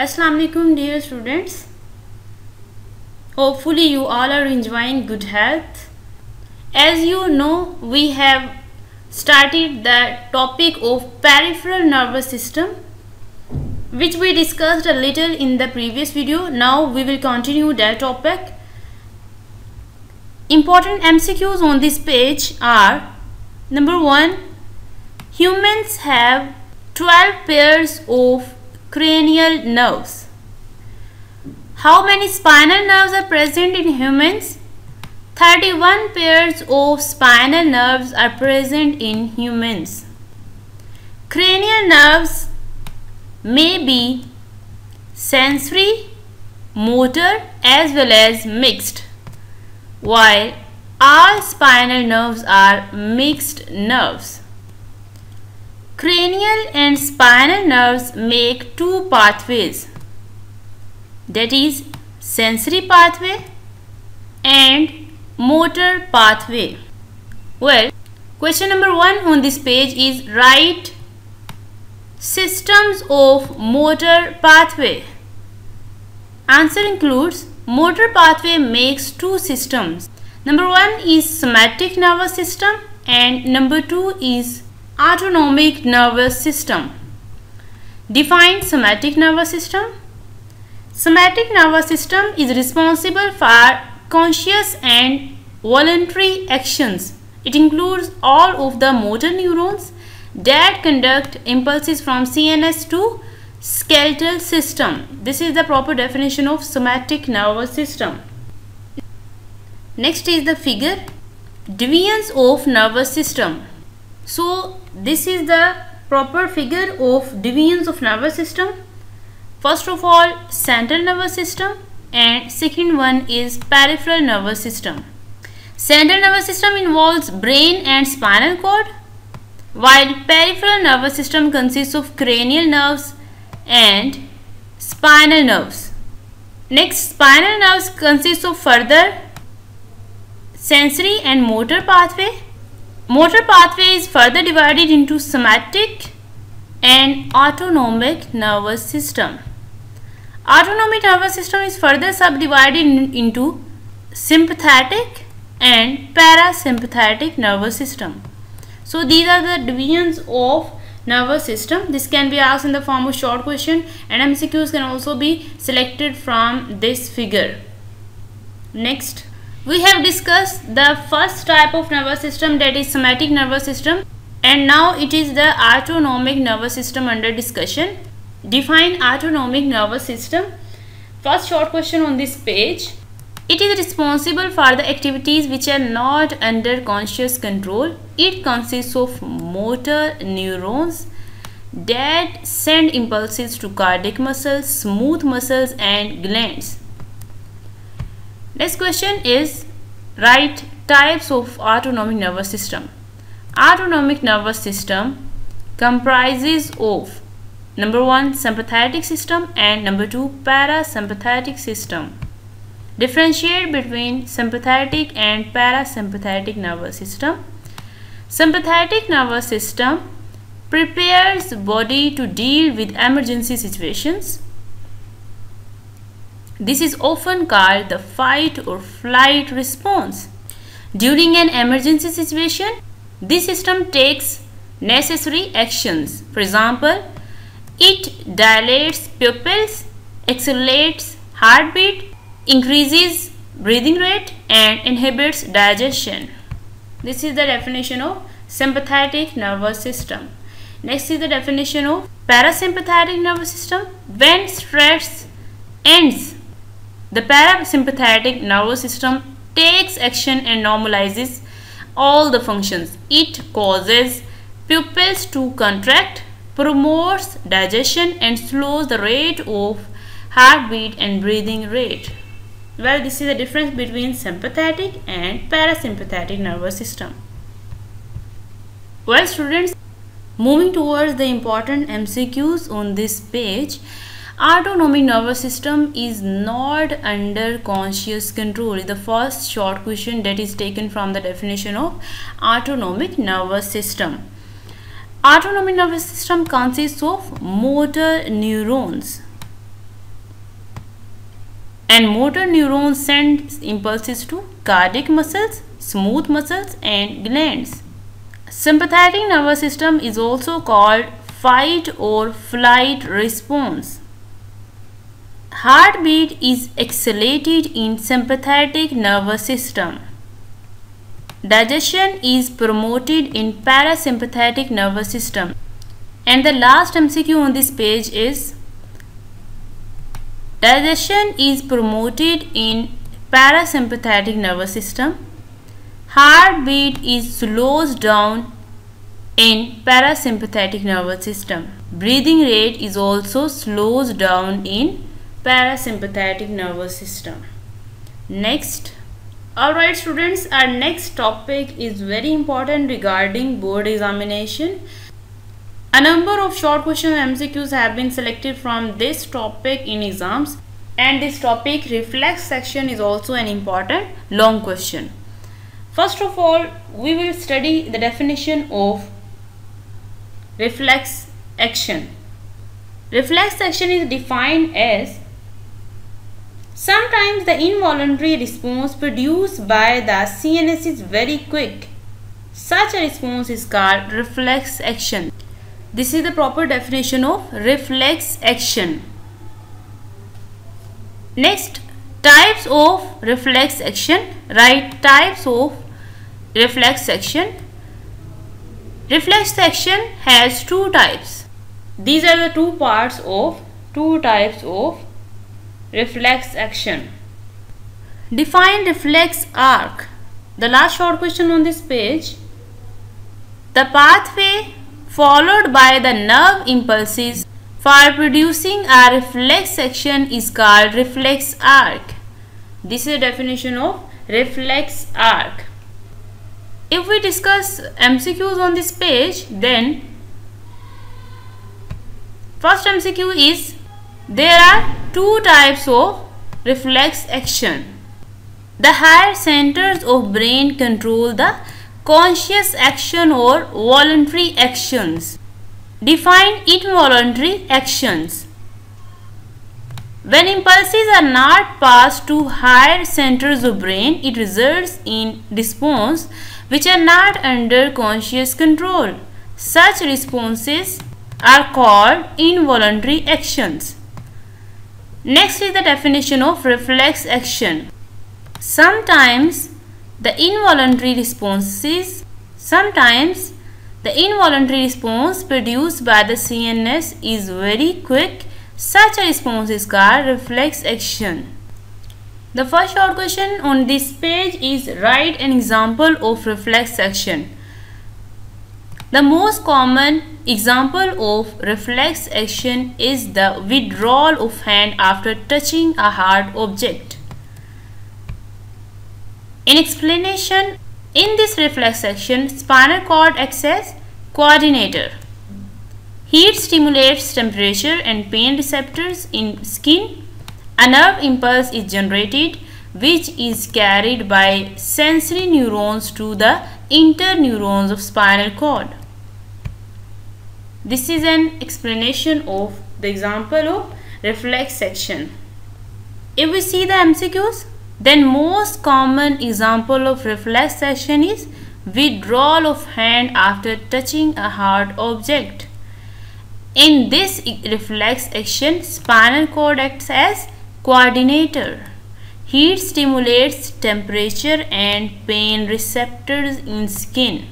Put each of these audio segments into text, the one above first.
Assalamu alaikum dear students. Hopefully you all are enjoying good health. As you know, we have started the topic of peripheral nervous system, which we discussed a little in the previous video. Now we will continue that topic. Important MCQs on this page are: number 1, humans have 12 pairs of cranial nerves. How many spinal nerves are present in humans? 31 pairs of spinal nerves are present in humans. Cranial nerves may be sensory, motor as well as mixed, while all spinal nerves are mixed nerves. Cranial and spinal nerves make two pathways, that is sensory pathway and motor pathway. Well, question number 1 on this page is write systems of motor pathway. Answer includes motor pathway makes two systems. Number 1 is somatic nervous system and number 2 is autonomic nervous system. Define somatic nervous system. Somatic nervous system is responsible for conscious and voluntary actions. It includes all of the motor neurons that conduct impulses from CNS to skeletal system. This is the proper definition of somatic nervous system. Next is the figure, divisions of nervous system. So this is the proper figure of divisions of nervous system. First of all, central nervous system, and second one is peripheral nervous system. Central nervous system involves brain and spinal cord, while peripheral nervous system consists of cranial nerves and spinal nerves. Next, spinal nerves consist of further sensory and motor pathway. Motor pathway is further divided into somatic and autonomic nervous system. Autonomic nervous system is further subdivided into sympathetic and parasympathetic nervous system. So these are the divisions of nervous system. This can be asked in the form of short question, and MCQs can also be selected from this figure. Next, we have discussed the first type of nervous system, that is somatic nervous system, and now it is the autonomic nervous system under discussion. Define autonomic nervous system. First short question on this page. It is responsible for the activities which are not under conscious control. It consists of motor neurons that send impulses to cardiac muscles, smooth muscles and glands. Next question is write types of autonomic nervous system. Autonomic nervous system comprises of number 1 sympathetic system and number 2 parasympathetic system. Differentiate between sympathetic and parasympathetic nervous system. Sympathetic nervous system prepares the body to deal with emergency situations. This is often called the fight or flight response. During an emergency situation, this system takes necessary actions. For example, it dilates pupils, accelerates heartbeat, increases breathing rate and inhibits digestion. This is the definition of sympathetic nervous system. Next is the definition of parasympathetic nervous system. When stress ends, the parasympathetic nervous system takes action and normalizes all the functions. It causes pupils to contract, promotes digestion and slows the rate of heartbeat and breathing rate. Well, this is the difference between sympathetic and parasympathetic nervous system. Well students, moving towards the important MCQs on this page. Autonomic nervous system is not under conscious control is the first short question that is taken from the definition of autonomic nervous system. Autonomic nervous system consists of motor neurons and motor neurons send impulses to cardiac muscles, smooth muscles and glands. Sympathetic nervous system is also called fight or flight response. Heartbeat is accelerated in sympathetic nervous system. Digestion is promoted in parasympathetic nervous system. And the last MCQ on this page is digestion is promoted in parasympathetic nervous system. Heartbeat is slows down in parasympathetic nervous system. Breathing rate is also slows down in parasympathetic nervous system. Next. Alright students, our next topic is very important regarding board examination. A number of short question MCQs have been selected from this topic in exams, and this topic reflex section is also an important long question. First of all, we will study the definition of reflex action. Reflex action is defined as sometimes the involuntary response produced by the CNS is very quick. Such a response is called reflex action. This is the proper definition of reflex action. Next, types of reflex action. Write types of reflex action. Reflex action has two types. These are the two types of reflex action. Define reflex arc. The last short question on this page. The pathway followed by the nerve impulses for producing a reflex action is called reflex arc. This is a definition of reflex arc. If we discuss MCQs on this page, then first MCQ is there are two types of reflex action. The higher centers of brain control the conscious action or voluntary actions. Define involuntary actions. When impulses are not passed to higher centers of brain, it results in responses which are not under conscious control. Such responses are called involuntary actions. Next is the definition of reflex action. Sometimes the involuntary response produced by the CNS is very quick. Such a response is called reflex action. The first short question on this page is write an example of reflex action. The most common example of reflex action is the withdrawal of hand after touching a hard object. In explanation, in this reflex action, spinal cord acts as coordinator. Heat stimulates temperature and pain receptors in skin. A nerve impulse is generated which is carried by sensory neurons to the interneurons of spinal cord. This is an explanation of the example of reflex action. If we see the MCQs, then most common example of reflex action is withdrawal of hand after touching a hard object. In this reflex action, spinal cord acts as coordinator. Heat stimulates temperature and pain receptors in skin.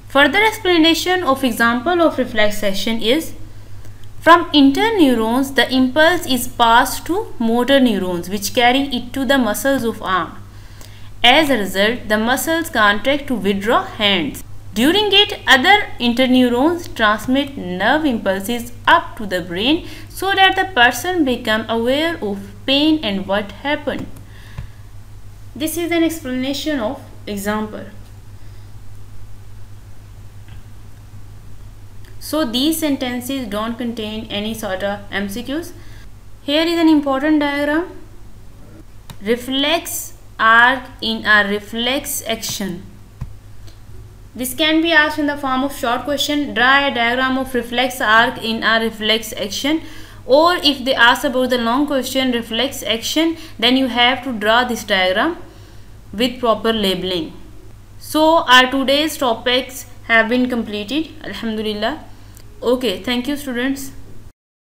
Further explanation of example of reflex action is from interneurons the impulse is passed to motor neurons which carry it to the muscles of arm. As a result, the muscles contract to withdraw hands. During it, other interneurons transmit nerve impulses up to the brain so that the person becomes aware of pain and what happened. This is an explanation of example. So these sentences don't contain any sort of MCQs. Here is an important diagram. Reflex arc in a reflex action. This can be asked in the form of short question. Draw a diagram of reflex arc in a reflex action. or if they ask about the long question reflex action, then you have to draw this diagram with proper labeling. So our today's topics have been completed, alhamdulillah. Okay, thank you students.